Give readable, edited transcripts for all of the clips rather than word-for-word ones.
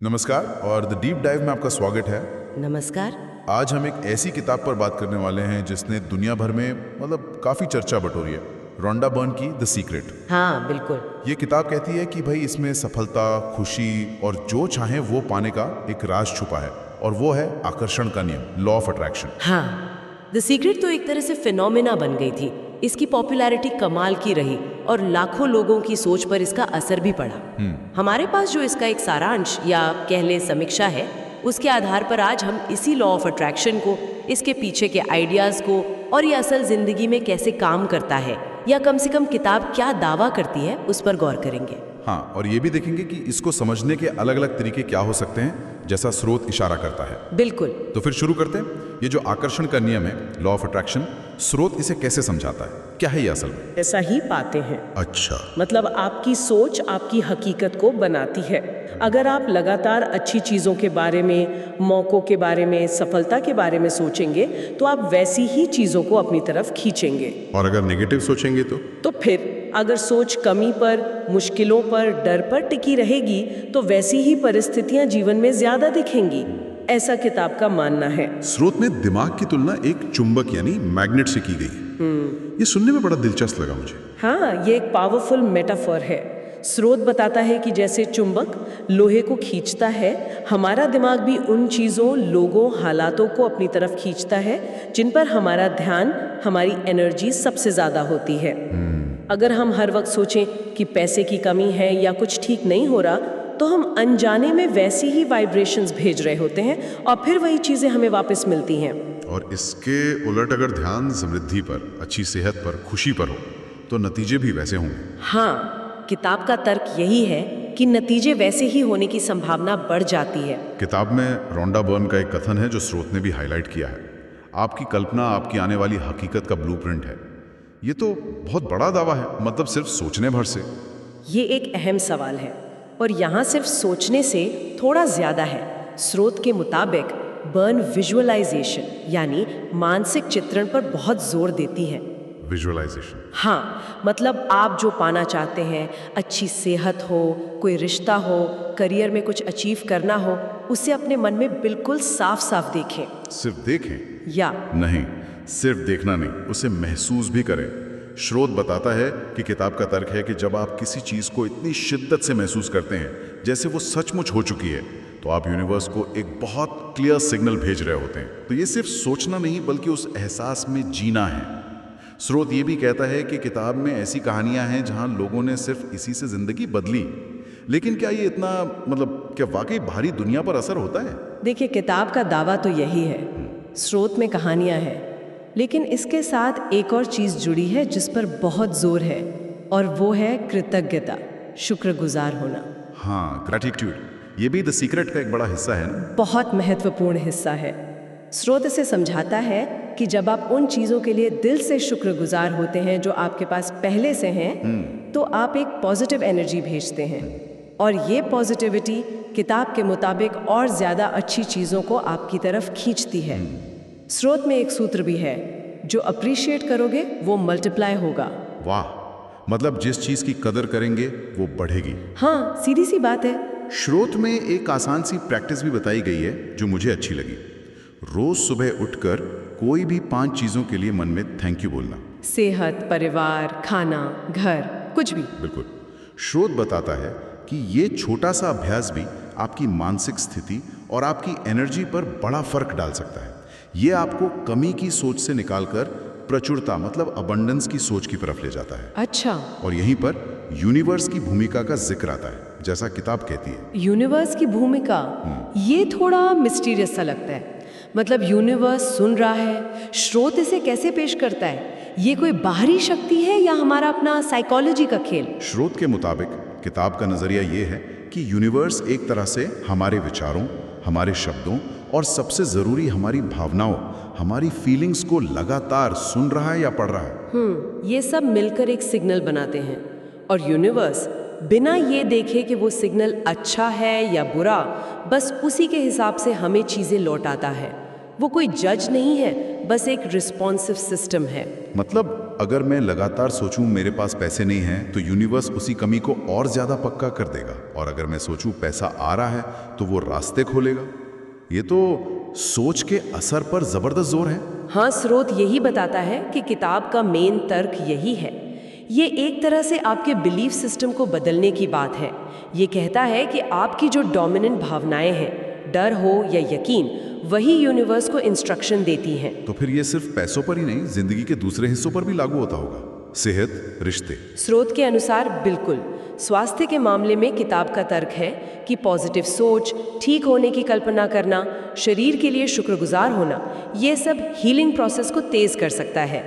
नमस्कार और the deep dive में आपका स्वागत है। नमस्कार। आज हम एक ऐसी किताब पर बात करने वाले हैं जिसने दुनिया भर में काफ़ी चर्चा बटोरी है। रोंडा बर्न की द सीक्रेट। हाँ, बिल्कुल। ये किताब कहती है कि भाई इसमें सफलता, खुशी और जो चाहे वो पाने का एक राज छुपा है, और वो है आकर्षण का नियम, लॉ ऑफ अट्रैक्शन। हाँ, द सीक्रेट तो एक तरह से फिनोमेना बन गई थी। इसकी पॉपुलैरिटी कमाल की रही और लाखों लोगों की सोच पर इसका असर भी पड़ा। हमारे पास जो इसका एक सारांश या कह लें समीक्षा है, उसके आधार पर आज हम इसी लॉ ऑफ अट्रैक्शन को, इसके पीछे के आइडियाज़ को और ये असल जिंदगी में कैसे काम करता है, या कम से कम किताब क्या दावा करती है, उस पर गौर करेंगे। हाँ, और ये भी देखेंगे कि इसको समझने के अलग अलग तरीके क्या हो सकते हैं, जैसा स्रोत इशारा करता है। बिल्कुल। तो फिर शुरू करते हैं। ये जो आकर्षण का नियम है, लॉ ऑफ अट्रैक्शन, स्रोत इसे कैसे समझाता है? क्या है ये असल में? ऐसा ही पाते हैं। अच्छा। मतलब आपकी सोच आपकी हकीकत को बनाती है। अगर आप लगातार अच्छी चीज़ों के बारे में, मौक़ों के बारे में, सफलता के बारे में सोचेंगे तो आप वैसी ही चीज़ों को अपनी तरफ खींचेंगे। और अगर नेगेटिव सोचेंगे तो फिर अगर सोच कमी पर, मुश्किलों पर, डर पर टिकी रहेगी तो वैसी ही परिस्थितियां जीवन में ज़्यादा दिखेंगी। ऐसा किताब का मानना है। स्रोत में दिमाग की तुलना एक चुंबक यानी मैग्नेट से की गई है। ये सुनने में बड़ा दिलचस्प लगा मुझे। हाँ, ये एक पावरफुल मेटाफर है। स्रोत बताता है कि जैसे चुंबक लोहे को खींचता है, हमारा दिमाग भी उन चीज़ों, लोगों, हालातों को अपनी तरफ खींचता है जिन पर हमारा ध्यान, हमारी एनर्जी सबसे ज़्यादा होती है। अगर हम हर वक्त सोचें कि पैसे की कमी है या कुछ ठीक नहीं हो रहा, तो हम अनजाने में वैसी ही वाइब्रेशंस भेज रहे होते हैं और फिर वही चीज़ें हमें वापस मिलती हैं। और इसके उलट अगर ध्यान समृद्धि पर, अच्छी सेहत पर, खुशी पर हो तो नतीजे भी वैसे होंगे। हाँ, किताब का तर्क यही है कि नतीजे वैसे ही होने की संभावना बढ़ जाती है। किताब में रोंडा बर्न का एक कथन है जो स्रोत ने भी हाईलाइट किया है। आपकी कल्पना आपकी आने वाली हकीकत का ब्लूप्रिंट है। ये तो बहुत बड़ा दावा है, मतलब सिर्फ सोचने भर से। ये एक अहम सवाल है और यहाँ सिर्फ सोचने से थोड़ा ज़्यादा है। स्रोत के मुताबिक बर्न विजुअलाइजेशन यानी मानसिक चित्रण पर बहुत जोर देती है। विजुअलाइजेशन? हाँ, मतलब आप जो पाना चाहते हैं, अच्छी सेहत हो, कोई रिश्ता हो, करियर में कुछ अचीव करना हो, उसे अपने मन में बिल्कुल साफ साफ देखें। सिर्फ देखें? या नहीं, सिर्फ देखना नहीं, उसे महसूस भी करें। स्रोत बताता है कि किताब का तर्क है कि जब आप किसी चीज़ को इतनी शिद्दत से महसूस करते हैं जैसे वो सचमुच हो चुकी है, तो आप यूनिवर्स को एक बहुत क्लियर सिग्नल भेज रहे होते हैं। तो ये सिर्फ सोचना नहीं बल्कि उस एहसास में जीना है। स्रोत ये भी कहता है कि किताब में ऐसी कहानियां हैं जहां लोगों ने सिर्फ इसी से जिंदगी बदली। लेकिन क्या ये इतना, क्या वाकई भारी दुनिया पर असर होता है? देखिए, किताब का दावा तो यही है। स्रोत में कहानियां हैं, लेकिन इसके साथ एक और चीज़ जुड़ी है जिस पर बहुत जोर है, और वो है कृतज्ञता, शुक्रगुजार होना। हाँ, ग्रैटिट्यूड। ये भी द सीक्रेट का एक बड़ा हिस्सा है ना? बहुत महत्वपूर्ण हिस्सा है। स्रोत इसे समझाता है कि जब आप उन चीज़ों के लिए दिल से शुक्रगुजार होते हैं जो आपके पास पहले से हैं, तो आप एक पॉजिटिव एनर्जी भेजते हैं, और ये पॉजिटिविटी किताब के मुताबिक और ज़्यादा अच्छी चीज़ों को आपकी तरफ खींचती है। स्रोत में एक सूत्र भी है, जो अप्रिशिएट करोगे वो मल्टीप्लाई होगा। वाह, मतलब जिस चीज़ की कदर करेंगे वो बढ़ेगी। हाँ, सीधी सी बात है। स्रोत में एक आसान सी प्रैक्टिस भी बताई गई है जो मुझे अच्छी लगी। रोज सुबह उठकर कोई भी 5 चीज़ों के लिए मन में थैंक यू बोलना। सेहत, परिवार, खाना, घर, कुछ भी। बिल्कुल। स्रोत बताता है कि ये छोटा सा अभ्यास भी आपकी मानसिक स्थिति और आपकी एनर्जी पर बड़ा फर्क डाल सकता है। ये आपको कमी की सोच से निकालकर प्रचुरता, मतलब अबंडेंस की सोच की तरफ ले जाता है। अच्छा। और यहीं पर यूनिवर्स की भूमिका का जिक्र आता है, जैसा किताब कहती है। यूनिवर्स की भूमिका, ये थोड़ा मिस्टीरियस सा लगता है। मतलब यूनिवर्स सुन रहा है, स्रोत इसे कैसे पेश करता है? ये कोई बाहरी शक्ति है या हमारा अपना साइकोलॉजी का खेल? स्रोत के मुताबिक किताब का नजरिया ये है कि यूनिवर्स एक तरह से हमारे विचारों, हमारे शब्दों और सबसे जरूरी हमारी भावनाओं, हमारी फीलिंग्स को लगातार सुन रहा है या पढ़ रहा है। ये सब मिलकर एक सिग्नल बनाते हैं, और यूनिवर्स बिना ये देखे कि वो सिग्नल अच्छा है या बुरा, बस उसी के हिसाब से हमें चीज़ें लौटाता है। वो कोई जज नहीं है, बस एक रिस्पॉन्सिव सिस्टम है। मतलब अगर मैं लगातार सोचूं मेरे पास पैसे नहीं हैं तो यूनिवर्स उसी कमी को और ज़्यादा पक्का कर देगा, और अगर मैं सोचूं पैसा आ रहा है तो वो रास्ते खोलेगा। ये तो सोच के असर पर ज़बरदस्त जोर है। हाँ, स्रोत यही बताता है कि किताब का मेन तर्क यही है। ये एक तरह से आपके बिलीफ सिस्टम को बदलने की बात है। ये कहता है कि आपकी जो डोमिनेंट भावनाएं हैं, डर हो या यकीन, वही यूनिवर्स को इंस्ट्रक्शन देती हैं। तो फिर ये सिर्फ पैसों पर ही नहीं, जिंदगी के दूसरे हिस्सों पर भी लागू होता होगा, सेहत, रिश्ते। स्रोत के अनुसार बिल्कुल। स्वास्थ्य के मामले में किताब का तर्क है कि पॉजिटिव सोच, ठीक होने की कल्पना करना, शरीर के लिए शुक्रगुजार होना, ये सब हीलिंग प्रोसेस को तेज कर सकता है।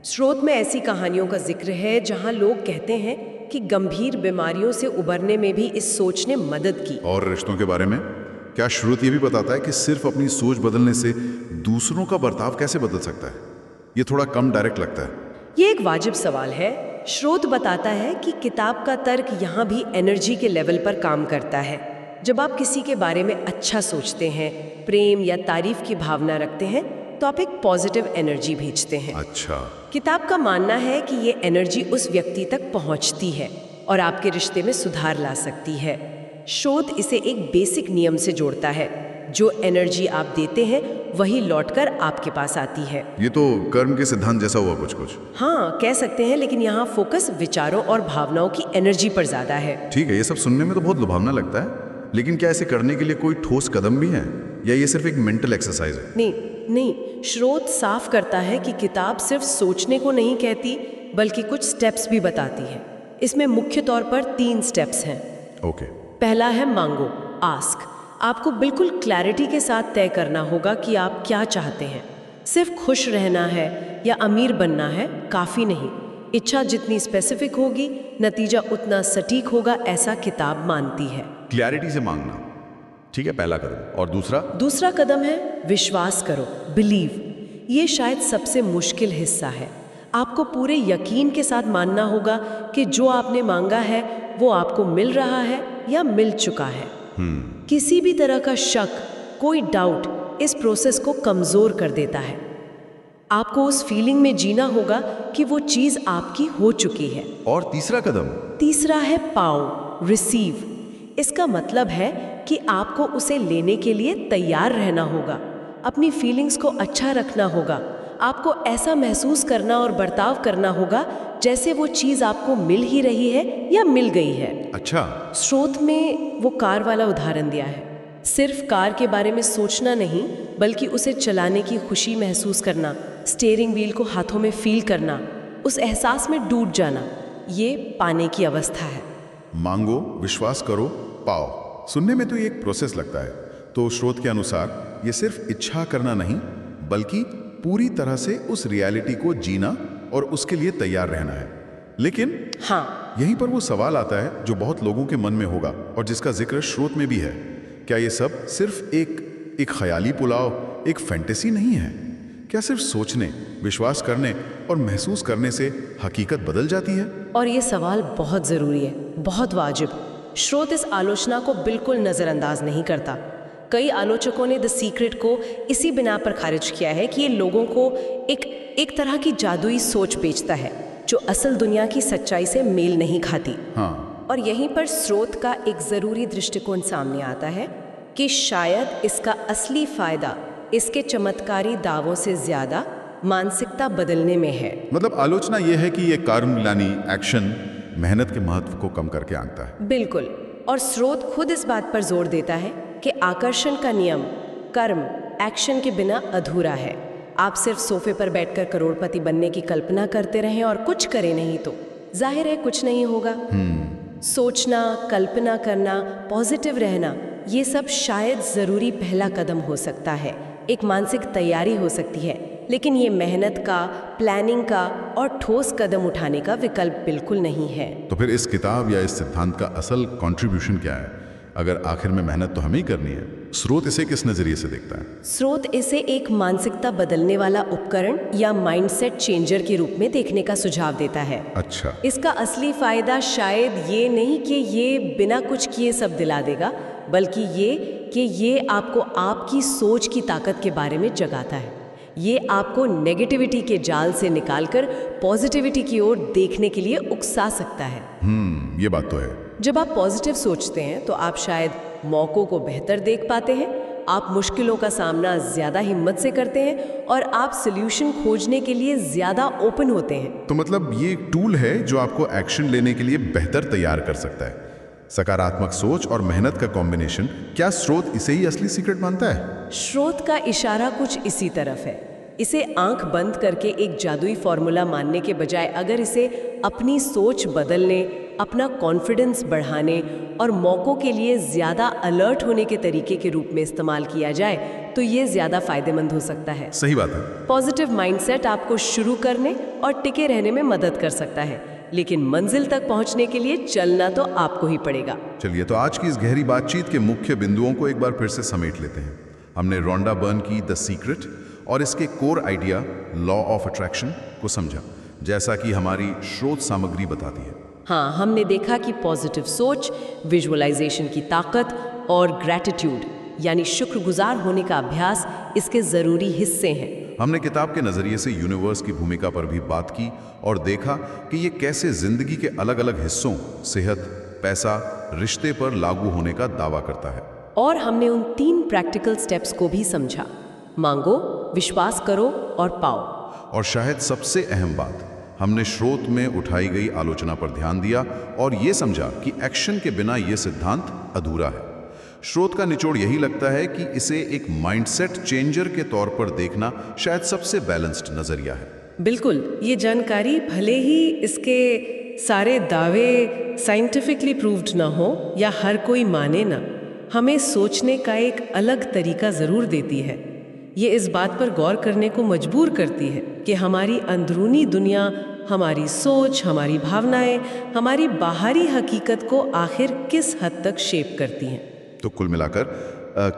स्रोत में ऐसी कहानियों का जिक्र है जहां लोग कहते हैं कि गंभीर बीमारियों से उबरने में भी इस सोच ने मदद की। और रिश्तों के बारे में क्या स्रोत ये भी बताता है कि सिर्फ अपनी सोच बदलने से दूसरों का बर्ताव कैसे बदल सकता है? ये थोड़ा कम डायरेक्ट लगता है। ये एक वाजिब सवाल है। स्रोत बताता है कि किताब का तर्क यहाँ भी एनर्जी के लेवल पर काम करता है। जब आप किसी के बारे में अच्छा सोचते हैं, प्रेम या तारीफ की भावना रखते हैं, तो आप एक पॉजिटिव एनर्जी भेजते हैं। अच्छा। किताब का मानना है कि ये एनर्जी उस व्यक्ति तक पहुंचती है और आपके रिश्ते में सुधार ला सकती है। स्रोत इसे एक बेसिक नियम से जोड़ता है, जो एनर्जी आप देते हैं वही लौटकर आपके पास आती है। ये तो कर्म के सिद्धांत जैसा हुआ कुछ। हाँ, कह सकते हैं, लेकिन यहाँ फोकस विचारों और भावनाओं की एनर्जी पर ज्यादा है। ठीक है, ये सब सुनने में तो बहुत लुभावना लगता है, लेकिन क्या ऐसे करने के लिए कोई ठोस कदम भी है या ये सिर्फ एक मेंटल एक्सरसाइज है? नहीं, स्रोत साफ करता है कि किताब सिर्फ सोचने को नहीं कहती, बल्कि कुछ स्टेप्स भी बताती है। इसमें मुख्य तौर पर 3 स्टेप्स हैं। ओके। पहला है मांगो, आस्क। आपको बिल्कुल क्लैरिटी के साथ तय करना होगा कि आप क्या चाहते हैं। सिर्फ खुश रहना है या अमीर बनना है काफ़ी नहीं। इच्छा जितनी स्पेसिफिक होगी, नतीजा उतना सटीक होगा, ऐसा किताब मानती है। क्लैरिटी से मांगना, ठीक है, पहला कदम। और दूसरा कदम है विश्वास करो, बिलीव। ये शायद सबसे मुश्किल हिस्सा है। आपको पूरे यकीन के साथ मानना होगा कि जो आपने मांगा है वो आपको मिल रहा है या मिल चुका है। किसी भी तरह का शक, कोई डाउट इस प्रोसेस को कमजोर कर देता है। आपको उस फीलिंग में जीना होगा कि वो चीज आपकी हो चुकी है। और तीसरा है पाओ, रिसीव। इसका मतलब है कि आपको उसे लेने के लिए तैयार रहना होगा। अपनी फीलिंग्स को अच्छा रखना होगा। आपको ऐसा महसूस करना और बर्ताव करना होगा जैसे वो चीज आपको मिल ही रही है या मिल गई है। अच्छा। स्रोत में वो कार वाला उदाहरण दिया है। सिर्फ कार के बारे में सोचना नहीं, बल्कि उसे चलाने की खुशी महसूस करना, स्टीयरिंग व्हील को हाथों में फील करना, उस एहसास में डूब जाना, ये पाने की अवस्था है। मांगो, विश्वास करो, पाओ। सुनने में तो ये एक प्रोसेस लगता है। तो स्रोत के अनुसार ये सिर्फ इच्छा करना नहीं, बल्कि पूरी तरह से उस रियलिटी को जीना और उसके लिए तैयार रहना है। लेकिन हाँ, यहीं पर वो सवाल आता है जो बहुत लोगों के मन में होगा और जिसका जिक्र स्रोत में भी है। क्या ये सब सिर्फ एक ख्याली पुलाव, एक फैंटेसी नहीं है? क्या सिर्फ सोचने, विश्वास करने और महसूस करने से हकीकत बदल जाती है? और ये सवाल बहुत ज़रूरी है, बहुत वाजिब। स्रोत इस आलोचना को बिल्कुल नज़रअंदाज नहीं करता। कई आलोचकों ने द सीक्रेट को इसी बिना पर खारिज किया है कि ये लोगों को एक तरह की जादुई सोच बेचता है जो असल दुनिया की सच्चाई से मेल नहीं खाती। हाँ। और यहीं पर स्रोत का एक ज़रूरी दृष्टिकोण सामने आता है कि शायद इसका असली फायदा इसके चमत्कारी दावों से ज़्यादा मानसिकता बदलने में है। मतलब आलोचना यह है कि ये कर्म यानी एक्शन मेहनत के महत्व को कम करके आंकता है। बिल्कुल। और स्रोत खुद इस बात पर जोर देता है कि आकर्षण का नियम कर्म एक्शन के बिना अधूरा है। आप सिर्फ सोफे पर बैठकर करोड़पति बनने की कल्पना करते रहें और कुछ करें नहीं तो जाहिर है कुछ नहीं होगा। सोचना, कल्पना करना, पॉजिटिव रहना, ये सब शायद ज़रूरी पहला कदम हो सकता है, एक मानसिक तैयारी हो सकती है, लेकिन ये मेहनत का, प्लानिंग का और ठोस कदम उठाने का विकल्प बिल्कुल नहीं है। तो फिर इस किताब या इस सिद्धांत का असल कंट्रीब्यूशन क्या है? अगर आखिर में मेहनत तो हमें ही करनी है, स्रोत इसे किस नजरिए से देखता है? स्रोत इसे एक मानसिकता बदलने वाला उपकरण या माइंडसेट चेंजर के रूप में देखने का सुझाव देता है। अच्छा। इसका असली फायदा शायद ये नहीं कि ये बिना कुछ किए सब दिला देगा, बल्कि ये कि ये आपको आपकी सोच की ताकत के बारे में जगाता है। ये आपको नेगेटिविटी के जाल से निकालकर पॉजिटिविटी की ओर देखने के लिए उकसा सकता है। ये बात तो है। जब आप पॉजिटिव सोचते हैं तो आप शायद मौकों को बेहतर देख पाते हैं, आप मुश्किलों का सामना ज्यादा हिम्मत से करते हैं और आप सॉल्यूशन खोजने के लिए ज्यादा ओपन होते हैं। तो मतलब ये एक टूल है जो आपको एक्शन लेने के लिए बेहतर तैयार कर सकता है। सकारात्मक सोच और मेहनत का कॉम्बिनेशन, क्या स्रोत इसे ही असली सीक्रेट मानता है? स्रोत का इशारा कुछ इसी तरफ है। इसे आंख बंद करके एक जादुई फॉर्मूला मानने के बजाय अगर इसे अपनी सोच बदलने, अपना कॉन्फिडेंस बढ़ाने और मौकों के लिए ज़्यादा अलर्ट होने के तरीके के रूप में इस्तेमाल किया जाए तो ये ज़्यादा फायदेमंद हो सकता है। सही बात है। पॉजिटिव माइंडसेट आपको शुरू करने और टिके रहने में मदद कर सकता है, लेकिन मंजिल तक पहुंचने के लिए चलना तो आपको ही पड़ेगा। चलिए, तो आज की इस गहरी बातचीत के मुख्य बिंदुओं को एक बार फिर से समेट लेते हैं। हमने रोंडा बर्न की द सीक्रेट और इसके core idea law of attraction को समझा, जैसा कि हमारी स्रोत सामग्री बताती है। हाँ, हमने देखा कि पॉजिटिव सोच, विजुअलाइजेशन की ताकत और ग्रैटिट्यूड यानी शुक्रगुजार होने का अभ्यास इसके ज़रूरी हिस्से हैं। हमने किताब के नज़रिए से यूनिवर्स की भूमिका पर भी बात की और देखा कि ये कैसे जिंदगी के अलग अलग हिस्सों, सेहत, पैसा, रिश्ते पर लागू होने का दावा करता है। और हमने उन 3 प्रैक्टिकल स्टेप्स को भी समझा: मांगो, विश्वास करो और पाओ। और शायद सबसे अहम बात, हमने स्रोत में उठाई गई आलोचना पर ध्यान दिया और ये समझा कि एक्शन के बिना ये सिद्धांत अधूरा है। स्रोत का निचोड़ यही लगता है कि इसे एक माइंडसेट चेंजर के तौर पर देखना शायद सबसे बैलेंस्ड नजरिया है। बिल्कुल, ये जानकारी भले ही इसके सारे दावे साइंटिफिकली प्रूव्ड ना हो या हर कोई माने ना, हमें सोचने का एक अलग तरीका ज़रूर देती है। ये इस बात पर गौर करने को मजबूर करती है कि हमारी अंदरूनी दुनिया, हमारी सोच, हमारी भावनाएं, हमारी बाहरी हकीकत को आखिर किस हद तक शेप करती हैं। तो कुल मिलाकर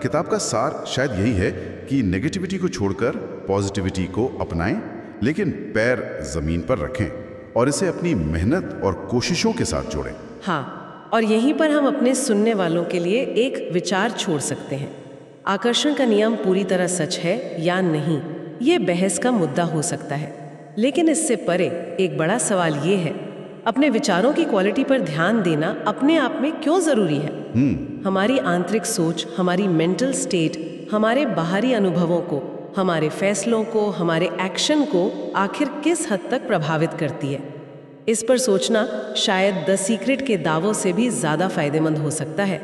किताब का सार शायद यही है कि नेगेटिविटी को छोड़कर पॉजिटिविटी को अपनाएं, लेकिन पैर जमीन पर रखें और इसे अपनी मेहनत और कोशिशों के साथ जोड़ें। हाँ, और यहीं पर हम अपने सुनने वालों के लिए एक विचार छोड़ सकते हैं। आकर्षण का नियम पूरी तरह सच है या नहीं, ये बहस का मुद्दा हो सकता है, लेकिन इससे परे एक बड़ा सवाल ये है, अपने विचारों की क्वालिटी पर ध्यान देना अपने आप में क्यों ज़रूरी है? हमारी आंतरिक सोच, हमारी मेंटल स्टेट, हमारे बाहरी अनुभवों को, हमारे फैसलों को, हमारे एक्शन को आखिर किस हद तक प्रभावित करती है? इस पर सोचना शायद द सीक्रेट के दावों से भी ज़्यादा फायदेमंद हो सकता है।